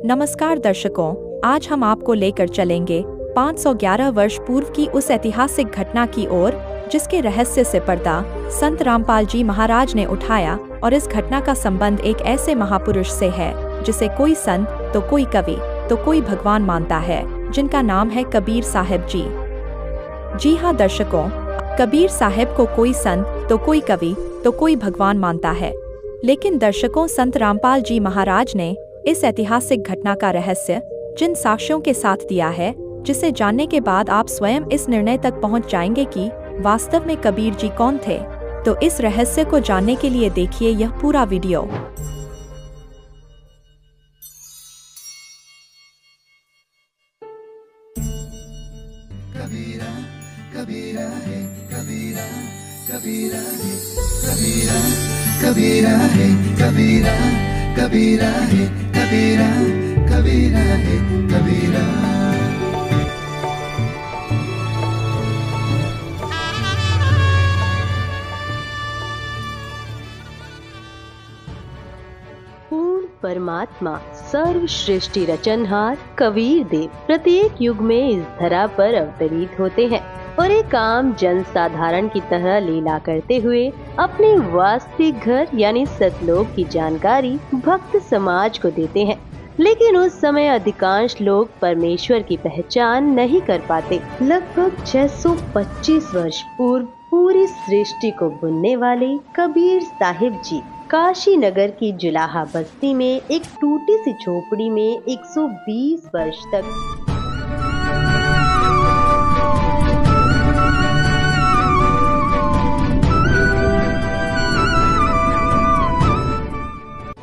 नमस्कार दर्शकों, आज हम आपको लेकर चलेंगे 511 वर्ष पूर्व की उस ऐतिहासिक घटना की ओर जिसके रहस्य से पर्दा संत रामपाल जी महाराज ने उठाया। और इस घटना का संबंध एक ऐसे महापुरुष से है जिसे कोई संत तो कोई कवि तो कोई भगवान मानता है, जिनका नाम है कबीर साहब जी। जी हाँ दर्शकों, कबीर साहब को कोई संत तो कोई कवि तो कोई भगवान मानता है, लेकिन दर्शकों संत रामपाल जी महाराज ने इस ऐतिहासिक घटना का रहस्य जिन साक्ष्यों के साथ दिया है, जिसे जानने के बाद आप स्वयं इस निर्णय तक पहुंच जाएंगे कि वास्तव में कबीर जी कौन थे। तो इस रहस्य को जानने के लिए देखिए यह पूरा वीडियो। कबीरा कबीरा है कबीरा कबीरा है कबीरा कबीरा है कबीरा कबीरा है कबीरा कबीरा है कबीरा। पूर्ण परमात्मा सर्व सृष्टि रचनहार कबीर देव प्रत्येक युग में इस धरा पर अवतरित होते हैं और एक आम जन साधारण की तरह लीला करते हुए अपने वास्तविक घर यानी सतलोक की जानकारी भक्त समाज को देते हैं। लेकिन उस समय अधिकांश लोग परमेश्वर की पहचान नहीं कर पाते। लगभग 625 वर्ष पूर्व पूरी सृष्टि को बुनने वाले कबीर साहिब जी काशी नगर की जुलाहा बस्ती में एक टूटी सी झोपड़ी में 120 वर्ष तक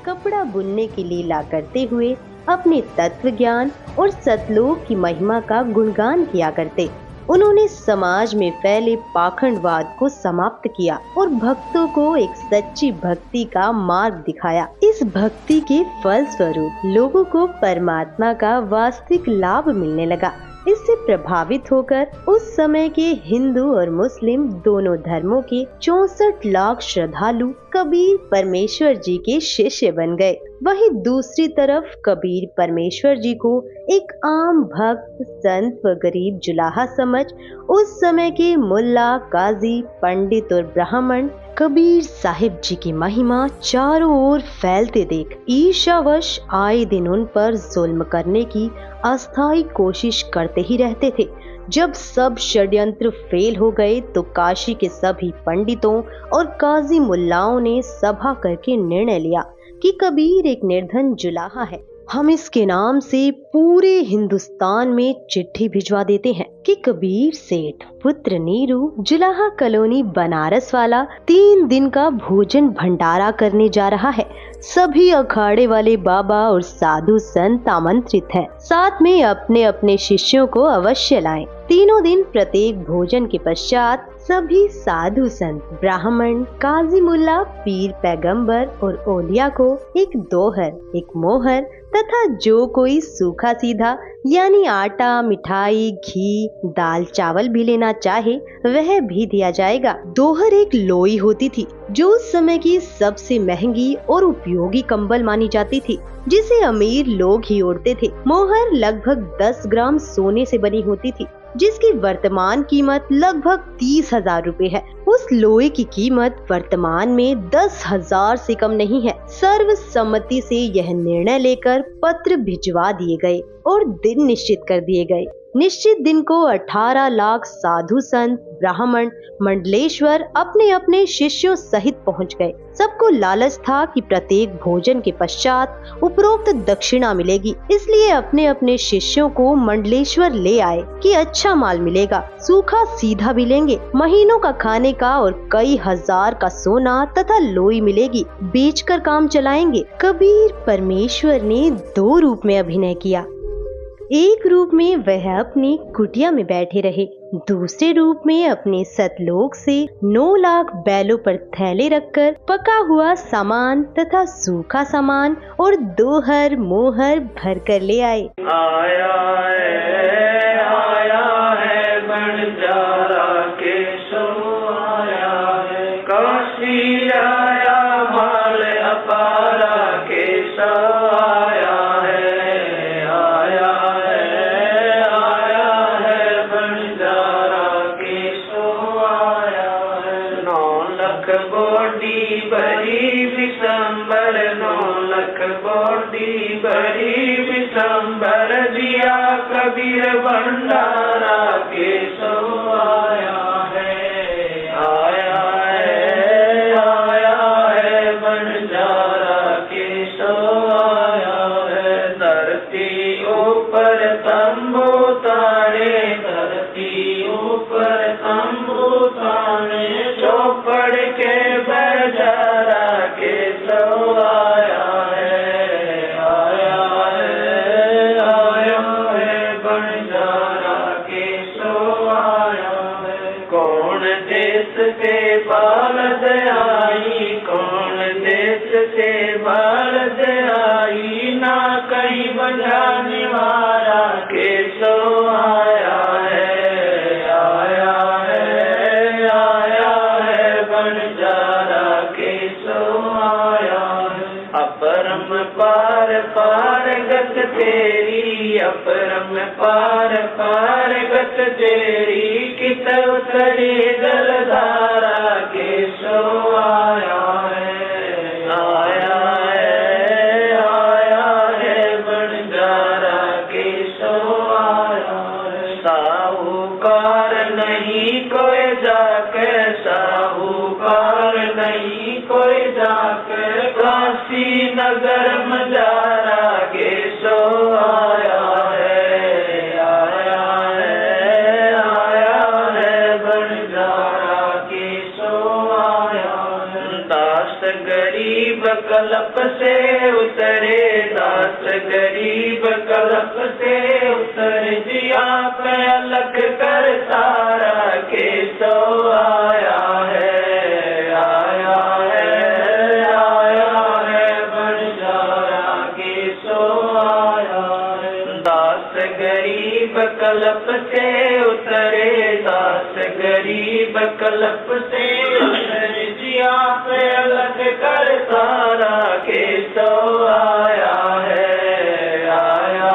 कपड़ा बुनने की लीला करते हुए अपने तत्व ज्ञान और सतलोक की महिमा का गुणगान किया करते। उन्होंने समाज में फैले पाखंडवाद को समाप्त किया और भक्तों को एक सच्ची भक्ति का मार्ग दिखाया। इस भक्ति के फल स्वरूप लोगों को परमात्मा का वास्तविक लाभ मिलने लगा। इससे प्रभावित होकर उस समय के हिंदू और मुस्लिम दोनों धर्मों के 64 लाख श्रद्धालु कबीर परमेश्वर जी के शिष्य बन गए। वहीं दूसरी तरफ कबीर परमेश्वर जी को एक आम भक्त, संत व गरीब जुलाहा समझ उस समय के मुल्ला, काजी, पंडित और ब्राह्मण कबीर साहिब जी की महिमा चारों ओर फैलते देख ईर्ष्यावश आए दिन उन पर जुल्म करने की अस्थायी कोशिश करते ही रहते थे। जब सब षड्यंत्र फेल हो गए तो काशी के सभी पंडितों और काजी मुल्लाओं ने सभा करके निर्णय लिया कि कबीर एक निर्धन जुलाहा है। हम इसके नाम से पूरे हिंदुस्तान में चिट्ठी भिजवा देते हैं कि कबीर सेठ पुत्र नीरू जुलाहा कॉलोनी बनारस वाला 3 दिन का भोजन भंडारा करने जा रहा है। सभी अखाड़े वाले बाबा और साधु संत आमंत्रित हैं। साथ में अपने अपने शिष्यों को अवश्य लाएं। तीनों दिन प्रत्येक भोजन के पश्चात सभी साधु संत, ब्राह्मण, काजी मुल्ला, पीर पैगंबर और औलिया को एक दोहर, एक मोहर तथा जो कोई सूखा सीधा यानी आटा, मिठाई, घी, दाल, चावल भी लेना चाहे वह भी दिया जाएगा। दोहर एक लोई होती थी जो उस समय की सबसे महंगी और उपयोगी कंबल मानी जाती थी, जिसे अमीर लोग ही ओढ़ते थे। मोहर लगभग 10 ग्राम सोने से बनी होती थी, जिसकी वर्तमान कीमत लगभग 30,000 रुपए है। उस लोहे की कीमत वर्तमान में 10,000 से कम नहीं है। सर्वसम्मति से यह निर्णय लेकर पत्र भिजवा दिए गए और दिन निश्चित कर दिए गए। निश्चित दिन को 18 लाख साधु संत, ब्राह्मण, मंडलेश्वर अपने अपने शिष्यों सहित पहुंच गए। सबको लालच था कि प्रत्येक भोजन के पश्चात उपरोक्त दक्षिणा मिलेगी, इसलिए अपने अपने शिष्यों को मंडलेश्वर ले आए कि अच्छा माल मिलेगा, सूखा सीधा भी लेंगे, महीनों का खाने का और कई हजार का सोना तथा लोई मिलेगी, बेचकर काम चलाएंगे। कबीर परमेश्वर ने 2 रूप में अभिनय किया। एक रूप में वह अपनी कुटिया में बैठे रहे, दूसरे रूप में अपने सतलोक से 9 लाख बैलों पर थैले रखकर पका हुआ सामान तथा सूखा सामान और दोहर मोहर भर कर ले आए। आया है बंजारा केशव आया है, काशी आया माल अपारा केशव आया है। भक्ति भरी विशंबर जिया कबीर भंडारा केशव आया है, आया है बंजारा केशव आया है। धरती ऊपर तंबू ताने, धरती ऊपर तंबू ताने, चौपड़ के बंजारा केशव आया है, आया है बंजारा केशव आया है। कौन देश से बालद आई, कौन देश से बालद आई, ना कहीं बजाने वाला केशव आया है, आया है बंजारा केशव आया है। अपरम पार पार गत तेरी, अपरम पार पार गत तेरी, कित उतरी जलधारा केशव आया है, आया है बंजारा केशव आया है। साहूकार नहीं कोई जाके, साहूकार नहीं कोई जाके, काशी नगर मजारा केशव आया है, आया है बंजारा केशव आया है। दास गरीब कल्प से उतरे, दास गरीब कल्प से उतरे, जिया पे अलग कर सारा केशव आया है, आया है बंजारा केशव आया है। दास गरीब कल्प से उतरे, दास गरीब कल्प से उतरे, जिया पे अलग कर सारा केशव आया है, आया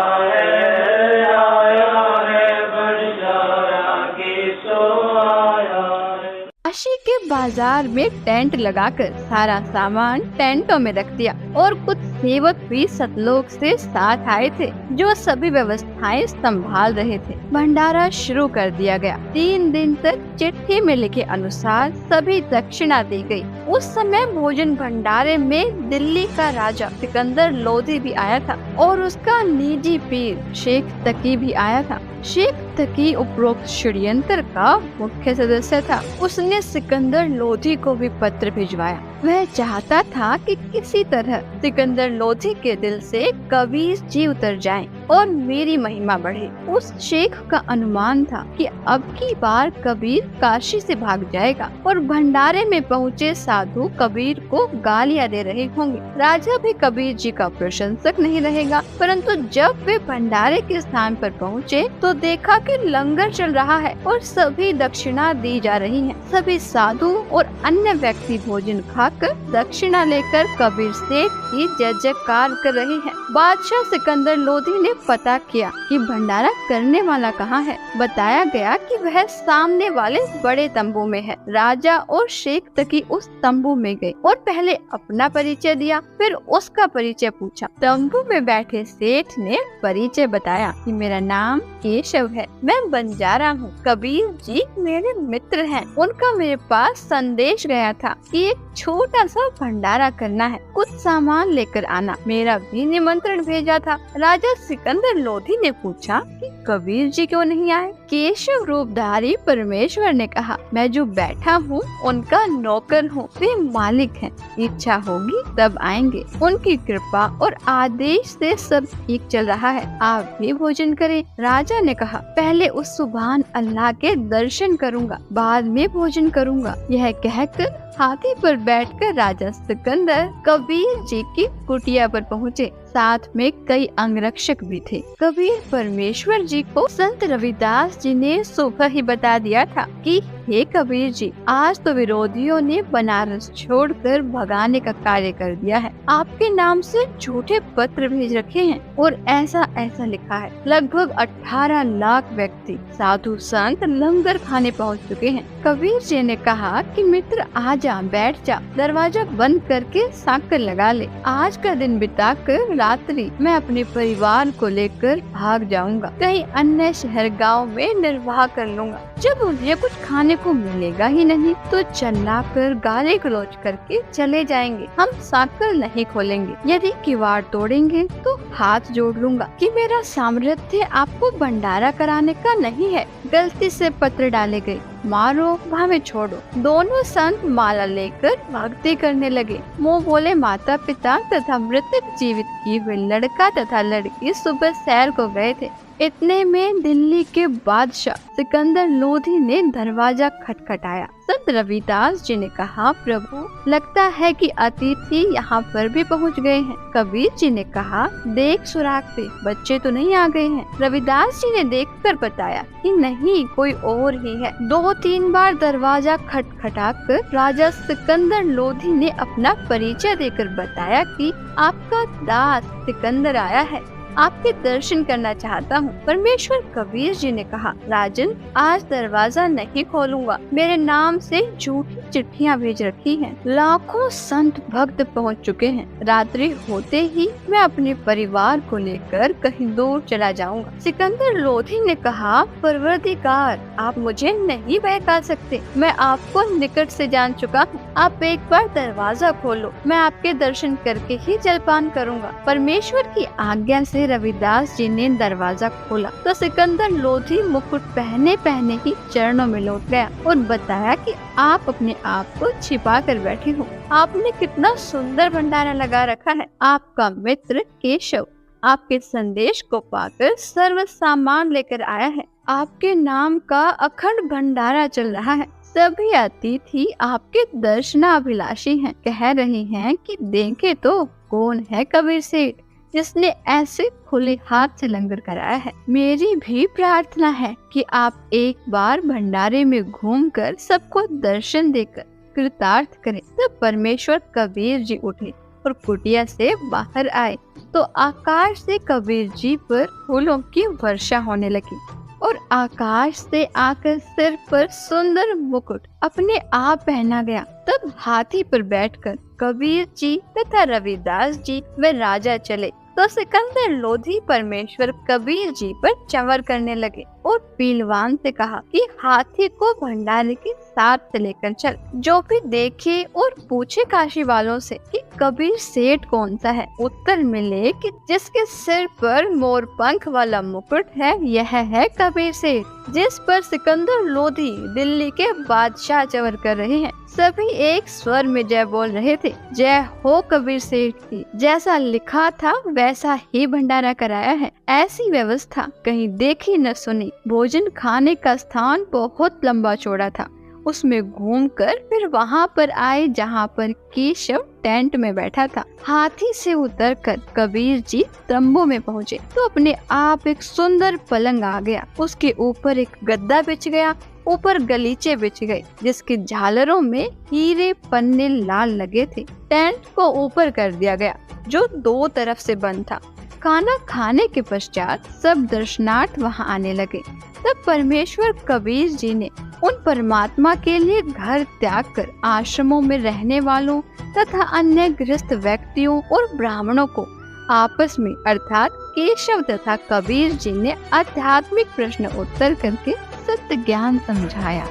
है बंजारा केशव आया है। काशी के बाजार में टेंट लगाकर सारा सामान टेंटों में रख दिया और कुछ सेवक भी सतलोक से साथ आए थे जो सभी व्यवस्थाएं संभाल रहे थे। भंडारा शुरू कर दिया गया। 3 दिन तक चिट्ठी में लिखे अनुसार सभी दक्षिणा दी गई। उस समय भोजन भंडारे में दिल्ली का राजा सिकंदर लोधी भी आया था और उसका निजी पीर शेख तकी भी आया था। शेख तकी उपरोक्त षड्यंत्र का मुख्य सदस्य था। उसने सिकंदर लोधी को भी पत्र भिजवाया। वह चाहता था कि किसी तरह सिकंदर लोधी के दिल से कबीर जी उतर जाएं और मेरी महिमा बढ़े। उस शेख का अनुमान था कि अब की बार कबीर काशी से भाग जाएगा और भंडारे में पहुँचे साधु कबीर को गालियां दे रहे होंगे। राजा भी कबीर जी का प्रशंसक नहीं रहेगा। परंतु जब वे भंडारे के स्थान पर पहुँचे तो देखा कि लंगर चल रहा है और सभी दक्षिणा दी जा रही है। सभी साधु और अन्य व्यक्ति भोजन खाकर दक्षिणा लेकर कबीर सेठ की जय जयकार कर रहे हैं। बादशाह सिकंदर लोधी ने पता किया कि भंडारा करने वाला कहाँ है। बताया गया कि वह सामने वाले बड़े तंबू में है। राजा और शेख तकी उस तंबू में गए और पहले अपना परिचय दिया, फिर उसका परिचय पूछा। तंबू में बैठे सेठ ने परिचय बताया कि मेरा नाम केशव है, मैं बंजारा हूँ। कबीर जी मेरे मित्र हैं। उनका मेरे पास संदेश गया था कि एक छोटा सा भंडारा करना है, कुछ सामान लेकर आना। मेरा भी निमंत्रण भेजा था। राजा सिकंदर लोधी ने पूछा कि कबीर जी क्यों नहीं आए? केशव रूपधारी परमेश्वर ने कहा, मैं जो बैठा हूँ उनका नौकर हूँ, वे मालिक हैं। इच्छा होगी तब आएंगे। उनकी कृपा और आदेश से सब ठीक चल रहा है। आप भी भोजन करें। राजा ने कहा, पहले उस सुभान अल्लाह के दर्शन करूंगा, बाद में भोजन करूंगा। यह कहकर हाथी पर बैठकर राजा सिकंदर कबीर जी की कुटिया पर पहुँचे। साथ में कई अंगरक्षक भी थे। कबीर परमेश्वर जी को संत रविदास जी ने सुबह ही बता दिया था कि हे कबीर जी, आज तो विरोधियों ने बनारस छोड़कर भगाने का कार्य कर दिया है। आपके नाम से झूठे पत्र भेज रखे हैं और ऐसा ऐसा लिखा है। लगभग 18 लाख व्यक्ति, साधु संत लंगर खाने पहुंच चुके हैं। कबीर जी ने कहा कि मित्र आजा, बैठ जा, दरवाजा बंद करके साकर लगा ले। आज का दिन बिताकर रात्रि मैं अपने परिवार को लेकर भाग जाऊंगा, कहीं अन्य शहर गांव में निर्वाह कर लूंगा। जब उन्हें कुछ खाने को मिलेगा ही नहीं तो चिल्लाकर गाली गलौज करके चले जाएंगे। हम साकर नहीं खोलेंगे, यदि किवाड़ तोड़ेंगे तो हाथ जोड़ लूंगा कि मेरा सामर्थ्य आपको भंडारा कराने का नहीं है। गलती से पत्र डाले गए, मारो भावे छोड़ो। दोनों संत माला लेकर भक्ति करने लगे। मुँह बोले माता पिता तथा मृतक जीवित किए हुए लड़का तथा लड़की सुबह सैर को गए थे। इतने में दिल्ली के बादशाह सिकंदर लोधी ने दरवाजा खटखटाया। संत रविदास जी ने कहा, प्रभु लगता है कि अतिथि यहाँ पर भी पहुँच गए हैं। कबीर जी ने कहा, देख सुराग से बच्चे तो नहीं आ गए हैं। रविदास जी ने देखकर बताया कि नहीं, कोई और ही है। 2-3 बार दरवाजा खटखटाकर राजा सिकंदर लोधी ने अपना परिचय देकर बताया कि आपका दास सिकंदर आया है, आपके दर्शन करना चाहता हूँ। परमेश्वर कबीर जी ने कहा, राजन आज दरवाजा नहीं खोलूंगा, मेरे नाम से झूठी चिट्ठियाँ भेज रखी हैं। लाखों संत भक्त पहुँच चुके हैं। रात्रि होते ही मैं अपने परिवार को लेकर कहीं दूर चला जाऊंगा। सिकंदर लोधी ने कहा, परवरदिगार आप मुझे नहीं बहका सकते, मैं आपको निकट से जान चुका हूँ। आप एक बार दरवाजा खोलो, मैं आपके दर्शन करके ही जलपान करूँगा। परमेश्वर की आज्ञा से रविदास जी ने दरवाजा खोला तो सिकंदर लोधी मुकुट पहने पहने ही चरणों में लौट गया और बताया कि आप अपने आप को छिपा कर बैठे हो। आपने कितना सुंदर भंडारा लगा रखा है। आपका मित्र केशव आपके संदेश को पाकर सर्व सामान लेकर आया है। आपके नाम का अखंड भंडारा चल रहा है। सभी अतिथि आपके दर्शनाभिलाषी हैं, कह रहे हैं कि देखे तो कौन है कबीर सेठ जिसने ऐसे खुले हाथ से लंगर कराया है। मेरी भी प्रार्थना है कि आप एक बार भंडारे में घूमकर सबको दर्शन देकर कृतार्थ करें। तब परमेश्वर कबीर जी उठे और कुटिया से बाहर आए तो आकाश से कबीर जी पर फूलों की वर्षा होने लगी और आकाश से आकर सिर पर सुंदर मुकुट अपने आप पहना गया। तब हाथी पर बैठकर कबीर जी तथा रविदास जी व राजा चले तो सिकंदर लोधी परमेश्वर कबीर जी पर चंवर करने लगे और पीलवान से कहा कि हाथी को भंडारे के साथ से लेकर चल। जो भी देखे और पूछे काशी वालों से कि कबीर सेठ कौन सा है, उत्तर मिले कि जिसके सिर पर मोर पंख वाला मुकुट है यह है कबीर सेठ, जिस पर सिकंदर लोधी दिल्ली के बादशाह चंवर कर रहे हैं। सभी एक स्वर में जय बोल रहे थे, जय हो कबीर सेठ की। जैसा लिखा था वैसा ही भंडारा कराया है। ऐसी व्यवस्था कहीं देखी न सुनी। भोजन खाने का स्थान बहुत लंबा चौड़ा था। उसमें घूमकर फिर वहाँ पर आए जहाँ पर केशव टेंट में बैठा था। हाथी से उतरकर कबीर जी तंबू में पहुँचे तो अपने आप एक सुंदर पलंग आ गया। उसके ऊपर एक गद्दा बिछ गया, ऊपर गलीचे बिछ गए जिसके झालरों में हीरे पन्ने लाल लगे थे। टेंट को ऊपर कर दिया गया जो 2 तरफ से बंद था। खाना खाने के पश्चात सब दर्शनार्थ वहां आने लगे। तब परमेश्वर कबीर जी ने उन परमात्मा के लिए घर त्याग कर आश्रमों में रहने वालों तथा अन्य गृहस्थ व्यक्तियों और ब्राह्मणों को आपस में अर्थात केशव तथा कबीर जी ने आध्यात्मिक प्रश्न उत्तर करके सत्य ज्ञान समझाया।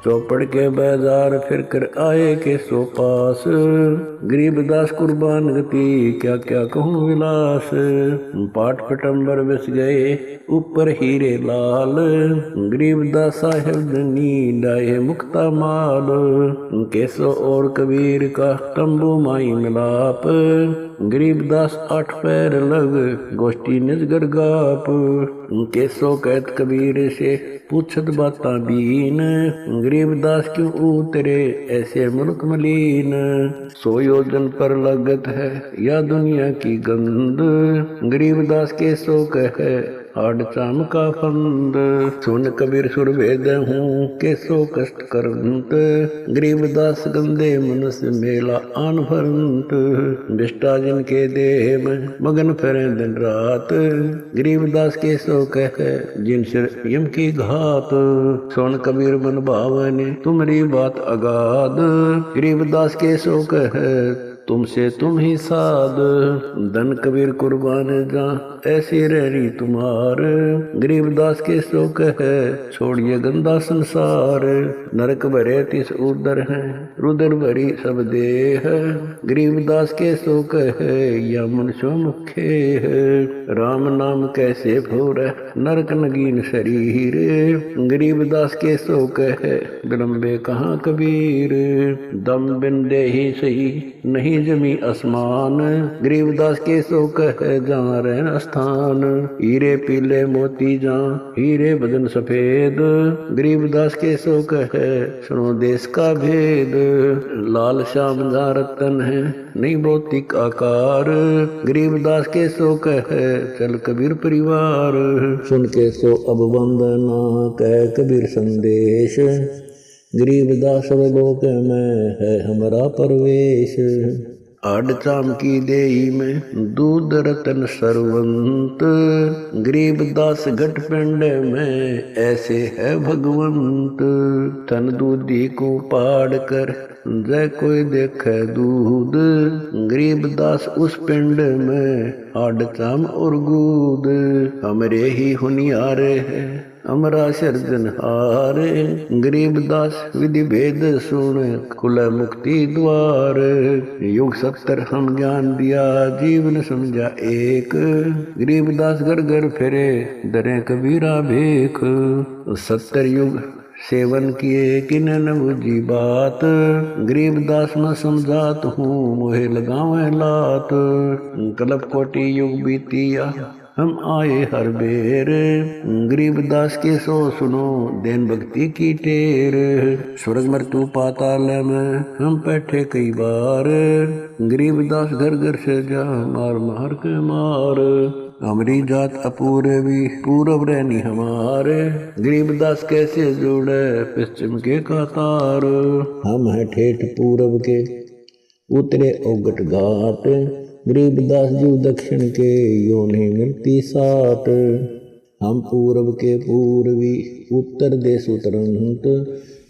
चौपड़ के बाजार फिर कर आए के सो पास, गरीबदास कुर्बान गति क्या क्या कहूँ विलास। पाट पटम्बर बस गए ऊपर हीरे लाल, गरीबदास साहेब धनी डाये मुक्ता माल। केसो और कबीर का तंबू माई मिलाप, गरीबदास 8 पैर लग गोष्ठी निज गरगाप। केसो कहत कबीर से पूछत बाता बीन, गरीबदास क्यों उतरे ऐसे मुल्क मलीन। 100 योजन पर लगत है या दुनिया की गंद, गरीबदास केसो कहे आड़ चाम का फंद। सुन कबीर सुर वेद हूँ कैसो कष्ट करंत, गरीबदास गंदे मनुष्य मेला आन भरंत। बिष्टा जिनके देह में मगन फिरे दिन रात, गरीबदास कैसो कह जिन सिर यम की घात। सुन कबीर मन भावने तुम्हारी बात अगाध, गरीबदास कैसो कह तुमसे तुम ही साध। धन कबीर कुर्बान जा ऐसी रही तुम्हार, गरीबदास के सो कह छोड़िए गंदा संसार। नरक भरे तिस उदर है रुदर भरी सब देह, गरीबदास के सो कह या मनुष्य मुखे है। राम नाम कैसे भोर नरक नगीन शरीर, गरीबदास के सो कह विलंबे कहाँ कबीर। दम बिन दे ही सही नहीं जमी आसमान, गरीबदास के सो कह जहाँ रहन स्थान। हीरे पीले मोती जहाँ हीरे बदन सफेद, गरीबदास के सो कह सुनो देश का भेद। लाल श्याम जहाँ रतन है नहीं भौतिक आकार, गरीबदास के सो कह चल कबीर परिवार। सुन के सो अब वंदना कह कबीर संदेश, गरीबदास लोक में है हमारा परवेश। आड़ चाम की देही में दूध रतन सरवंत, गरीबदास घट पिंड में ऐसे है भगवंत। तन दूधी को पाड़ कर जय कोई देखे दूध, गरीबदास उस पिंड में आड़ चाम और गूद। हमरे ही हुनियारे है अमरा सिरजनहार, गरीबदास विधि भेद सुन कुल मुक्ति द्वार। युग 70 हम ज्ञान दिया जीवन समझा एक, गरीबदास घर घर फिरे दरे कबीरा भेख। 70 युग सेवन किए किन न बुझी बात, गरीबदास न समझात हूँ मोहे लगावे लात। कल्प कोटि युग बीतिया हम आए हर बेर, गरीबदास के सो सुनो देन भक्ति की टेर। स्वर्ग मृत्यु पाताल में हम बैठे कई बार, गरीबदास घर घर से जा मार मार के मार। हमारी जात अपूर्वी पूरब रहनी हमारे, गरीबदास कैसे जोड़े पश्चिम के कतार। हम हैं ठेठ पूरब के उतरे औगट घाट, गरीबदास जी दक्षिण के यो नहीं मिलती साट। हम पूरब के पूर्वी उत्तर देश उतरंत,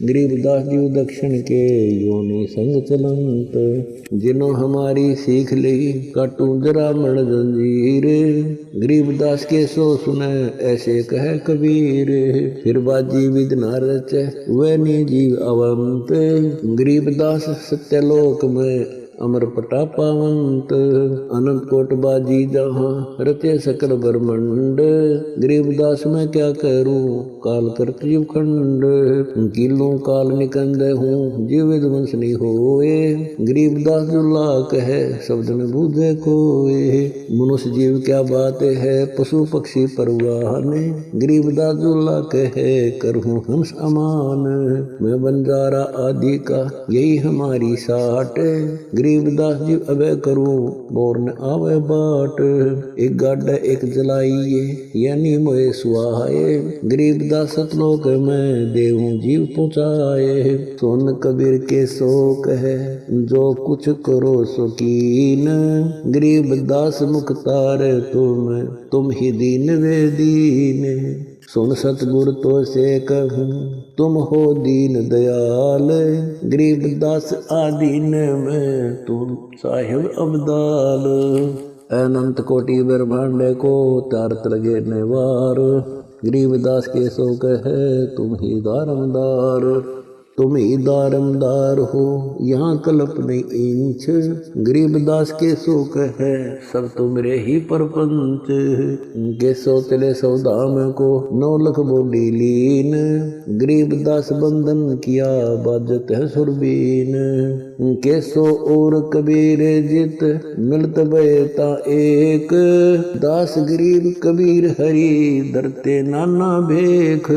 गरीबदास जी दक्षिण के यो नहीं संग चलंत। जिन्हों हमारी सीख ली काटू जरा मण जंजीर, गरीबदास के सो सुने ऐसे कहे कबीर। फिर बाजी विद न रचे वह नी जीव अवंत, गरीबदास सत्यलोक में अमर पटा पावंत। अनंत कोट बाजी जहाँ रचे सकल ब्रह्मंड, गरीबदास मैं क्या करूं काल करत जीव खंड। किलों काल निकंद हूँ जीव विध्वंस नहीं होए, गरीबदास दुल्ला कहे शब्द न बूझे कोए। मनुष्य जीव क्या बात है पशु पक्षी परवाह ने, गरीबदास दुल्ला कहे करहूँ हंस अमान। मैं बंजारा आदि का यही हमारी साट, गरीबदास जी अबे करूं बोर न आवे बाट। एक गाड़ा एक जलाइए यानी मोए सुहाए, गरीबदास सतलोक में देहूं जीव पहुँचाए। सुन कबीर के शोक है जो कुछ करो सो कीन, गरीबदास मुख्तार तुम ही दीन वे दीन। सुन सतगुर तो से कहूँ तुम हो दीन दयाल, गरीबदास आदीन में तुम साहिब अब्दाल। अनंत कोटि ब्रह्मांड को तारत लगे नेवार, गरीबदास के सो कहे तुम ही दारमदार। तुम ही दारमदार हो यहाँ कल्प नहीं इंच, गरीबदास के सो कहे सब तुमरे ही परपंच। के सो चले सौदाम को 9 लाख बोली लीन, गरीबदास बंधन किया बाजत है सुरबीन। केसो और कबीर जित मिलत बयता एक, दास गरीब कबीर हरि धरते नाना भेख।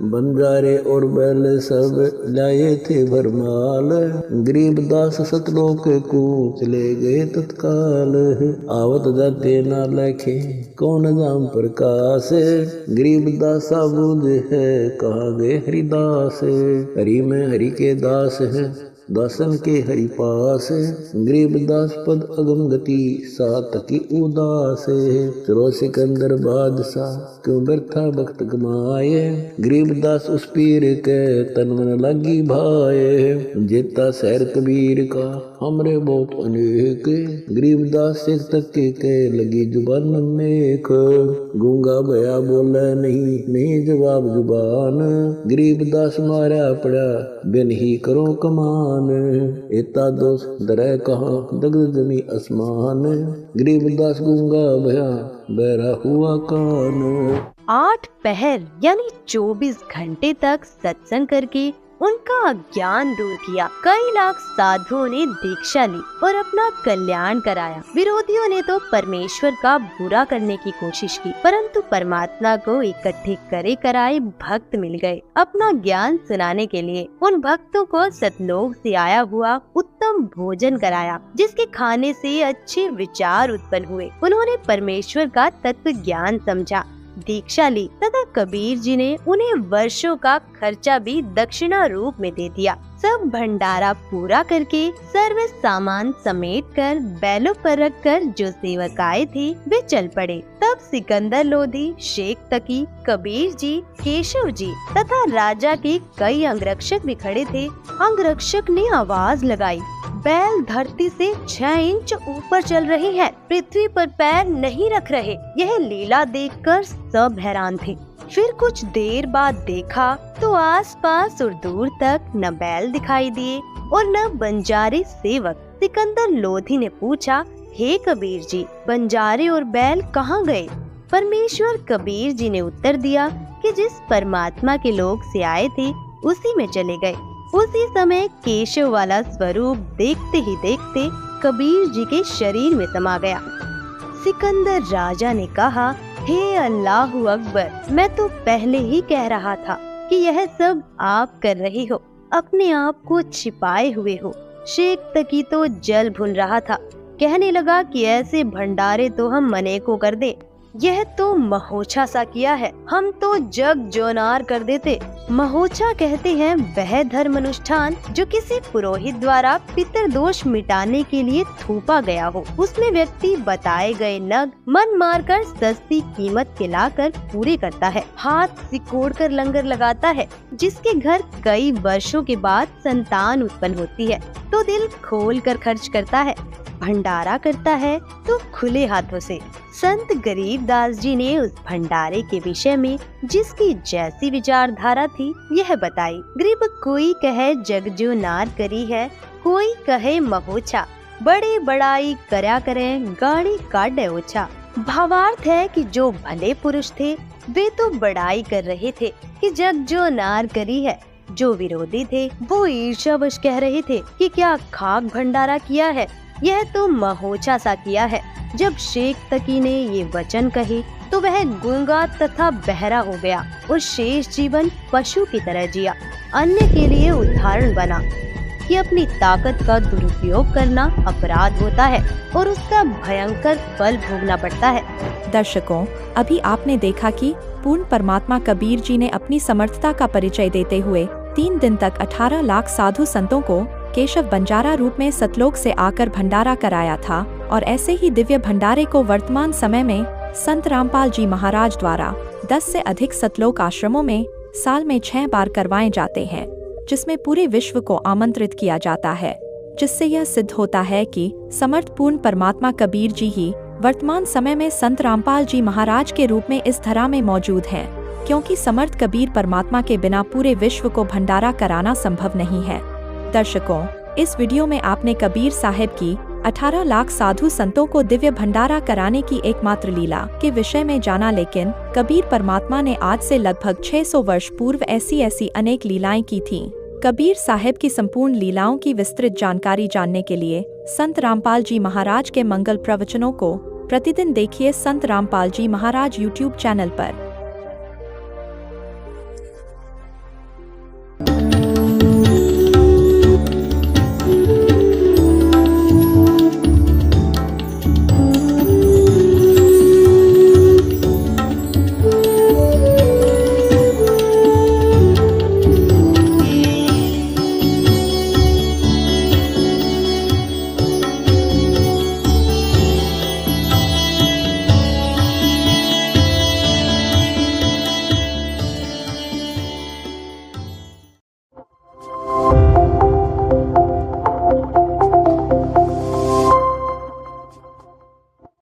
बंजारे और बैल सब लाए थे भरमाल, गरीब दास सतलोक को चले गए तत्काल। आवत जाते ना लखे कौन नाम प्रकाश, गरीब दासा बूझ है कहाँ गए हरिदास। हरि में हरि के दास है दासन के हरि पास, गरीब दास पद अगम गति सात की उदास। चलो सिकंदर बादशाह क्यों व्यर्था वक्त कमाए, गरीब दास उस पीर के तन मन लगी भाए। जेता शहर कबीर का हमरे बहुत अनेक, गरीब दास सिख तक के लगी जुबान मेख। गूंगा भया बोले नहीं जवाब जुबान, गरीब दास मारा पड़ा बिन ही करो कमान। एता दोष दरय कहाँ दग्ध जमी आसमान, गरीब दास गूंगा भया बहरा हुआ कान। 8 पहर यानी 24 घंटे तक सत्संग करके उनका अज्ञान दूर किया। कई लाख साधुओं ने दीक्षा ली और अपना कल्याण कराया। विरोधियों ने तो परमेश्वर का बुरा करने की कोशिश की, परंतु परमात्मा को इकट्ठे करे कराए भक्त मिल गए अपना ज्ञान सुनाने के लिए। उन भक्तों को सतलोक से आया हुआ उत्तम भोजन कराया, जिसके खाने से अच्छे विचार उत्पन्न हुए। उन्होंने परमेश्वर का तत्व ज्ञान समझा, दीक्षा ली तथा कबीर जी ने उन्हें वर्षों का खर्चा भी दक्षिणा रूप में दे दिया। सब भंडारा पूरा करके सर्व सामान समेट कर बैलों पर रख कर जो सेवक आए थे वे चल पड़े। तब सिकंदर लोधी, शेख तकी, कबीर जी, केशव जी तथा राजा के कई अंगरक्षक भी खड़े थे। अंगरक्षक ने आवाज लगाई, बैल धरती से 6 इंच ऊपर चल रहे हैं, पृथ्वी पर पैर नहीं रख रहे। यह लीला देखकर सब हैरान थे। फिर कुछ देर बाद देखा तो आसपास और दूर तक न बैल दिखाई दिए और न बंजारे सेवक। सिकंदर लोधी ने पूछा, हे कबीर जी, बंजारे और बैल कहाँ गए? परमेश्वर कबीर जी ने उत्तर दिया कि जिस परमात्मा के लोक से आए थे उसी में चले गए। उसी समय केशव वाला स्वरूप देखते ही देखते कबीर जी के शरीर में समा गया। सिकंदर राजा ने कहा, हे अल्लाह अकबर, मैं तो पहले ही कह रहा था कि यह सब आप कर रहे हो, अपने आप को छिपाए हुए हो। शेख तकी तो जल भुन रहा था, कहने लगा कि ऐसे भंडारे तो हम मने को कर दे, यह तो महोछा सा किया है, हम तो जग जोनार कर देते। महोछा कहते हैं वह धर्म अनुष्ठान जो किसी पुरोहित द्वारा पितृदोष मिटाने के लिए थोपा गया हो। उसमें व्यक्ति बताए गए नग मन मारकर सस्ती कीमत के लाकर पूरे करता है, हाथ सिकोड़ कर लंगर लगाता है। जिसके घर कई वर्षों के बाद संतान उत्पन्न होती है तो दिल खोल कर खर्च करता है, भंडारा करता है तो खुले हाथों से। संत गरीबदास जी ने उस भंडारे के विषय में जिसकी जैसी विचारधारा थी यह बताई। गरीब कोई कहे जग जो नार करी है, कोई कहे महोछा, बड़े बड़ाई करया करें गाड़ी काटे ओछा। भावार्थ है कि जो भले पुरुष थे वे तो बड़ाई कर रहे थे कि जग जो नार करी है, जो विरोधी थे वो ईर्ष्यावश कह रहे थे कि क्या खाक भंडारा किया है, यह तो महोछा सा किया है। जब शेख तकी ने ये वचन कहे तो वह गूंगा तथा बहरा हो गया और शेष जीवन पशु की तरह जिया। अन्य के लिए उदाहरण बना कि अपनी ताकत का दुरुपयोग करना अपराध होता है और उसका भयंकर फल भोगना पड़ता है। दर्शकों, अभी आपने देखा कि पूर्ण परमात्मा कबीर जी ने अपनी समर्थता का परिचय देते हुए 3 दिन तक 18 लाख साधु संतों को केशव बंजारा रूप में सतलोक से आकर भंडारा कराया था। और ऐसे ही दिव्य भंडारे को वर्तमान समय में संत रामपाल जी महाराज द्वारा 10 से अधिक सतलोक आश्रमों में साल में 6 बार करवाए जाते हैं, जिसमें पूरे विश्व को आमंत्रित किया जाता है, जिससे यह सिद्ध होता है कि समर्थ पूर्ण परमात्मा कबीर जी ही वर्तमान समय में संत रामपाल जी महाराज के रूप में इस धरा में मौजूद हैं, क्योंकि समर्थ कबीर परमात्मा के बिना पूरे विश्व को भंडारा कराना संभव नहीं है। दर्शकों, इस वीडियो में आपने कबीर साहिब की 18 लाख साधु संतों को दिव्य भंडारा कराने की एकमात्र लीला के विषय में जाना, लेकिन कबीर परमात्मा ने आज से लगभग 600 वर्ष पूर्व ऐसी अनेक लीलाएं की थीं, कबीर साहिब की संपूर्ण लीलाओं की विस्तृत जानकारी जानने के लिए संत रामपाल जी महाराज के मंगल प्रवचनों को प्रतिदिन देखिए संत रामपाल जी महाराज YouTube चैनल पर।